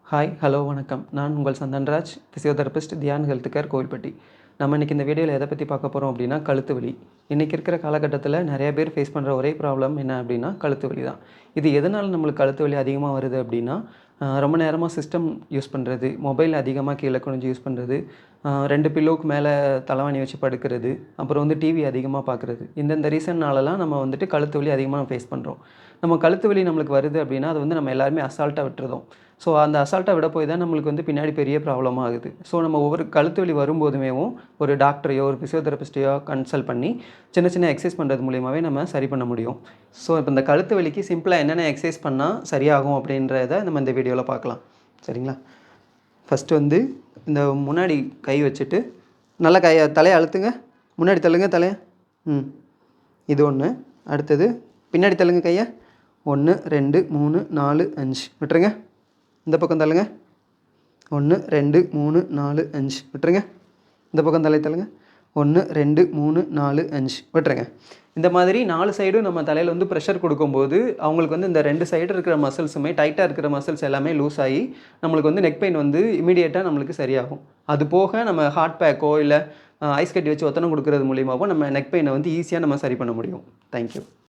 Hi, hello, வணக்கம். நான் உங்கள் Chandanraj, physiotherapist, Dhyan health care, Kovilpatti. நம்ம இன்றைக்கி இந்த வீடியோவில் எதை பற்றி பார்க்க போகிறோம் அப்படின்னா, கழுத்து வலி. இன்றைக்கி இருக்கிற காலகட்டத்தில் நிறைய பேர் ஃபேஸ் பண்ணுற ஒரே ப்ராப்ளம் என்ன அப்படின்னா, கழுத்து வலி தான். இது எதனால் நம்மளுக்கு கழுத்து வலி அதிகமாக வருது அப்படின்னா, ரொம்ப நேரமாக சிஸ்டம் யூஸ் பண்ணுறது, மொபைல் அதிகமாக கீழே குனிஞ்சு யூஸ் பண்ணுறது, 2 பில்லோவுக்கு மேலே தலைவாணி வச்சு படுக்கிறது, அப்புறம் வந்து டிவி அதிகமாக பார்க்குறது. இந்தந்த ரீசன்னாலலாம் நம்ம வந்துட்டு கழுத்து வலி அதிகமாக ஃபேஸ் பண்ணுறோம். நம்ம கழுத்து வலி நம்மளுக்கு வருது அப்படின்னா, அது வந்து நம்ம எல்லாருமே அசால்ட்டாக விட்டுறோம். ஸோ அந்த அசால்ட்டாக விட போய் தான் நம்மளுக்கு வந்து பின்னாடி பெரிய ப்ராப்ளம் ஆகுது. ஸோ நம்ம ஒவ்வொரு கழுத்து வலி வரும்போதுமேவும் ஒரு டாக்டரையோ, ஒரு ஃபிசியோதெரபிஸ்ட்டையோ கன்சல்ட் பண்ணி சின்ன சின்ன எக்சர்சைஸ் பண்ணுறது மூலியமாகவே நம்ம சரி பண்ண முடியும். ஸோ இப்போ இந்த கழுத்து வலிக்கு சிம்பிளாக என்னென்ன எக்சர்சைஸ் பண்ணால் சரியாகும் அப்படின்றத நம்ம இந்த வீடியோவில் பார்க்கலாம். சரிங்களா? ஃபஸ்ட்டு வந்து இந்த முன்னாடி கை வச்சுட்டு நல்லா தலையை அழுத்துங்க. முன்னாடி தள்ளுங்க தலையை. இது ஒன்று. அடுத்தது பின்னாடி தள்ளுங்க கையை. 1 2 3 4 5 விட்டுருங்க. இந்த பக்கம் தள்ளுங்க. 1 2 3 4 5 விட்டுருங்க. இந்த பக்கம் தள்ளுங்க. 1 2 3 4 5 விட்டுருங்க. இந்த மாதிரி 4 சைடும் நம்ம தலையில் வந்து ப்ரெஷர் கொடுக்கும்போது அவங்களுக்கு வந்து இந்த 2 சைடு இருக்கிற மசில்ஸுமே, டைட்டாக இருக்கிற மசில்ஸ் எல்லாமே லூஸ் ஆகி நம்மளுக்கு வந்து நெக் பெயின் வந்து இமீடியட்டாக நம்மளுக்கு சரியாகும். அது போக நம்ம ஹாட் பேக்கோ இல்லை ஐஸ் கட்டி வச்சு ஒத்தனம் கொடுக்கறது மூலியமாகவும் நம்ம நெக் பெயினை வந்து ஈஸியாக நம்ம சரி பண்ண முடியும். தேங்க்யூ.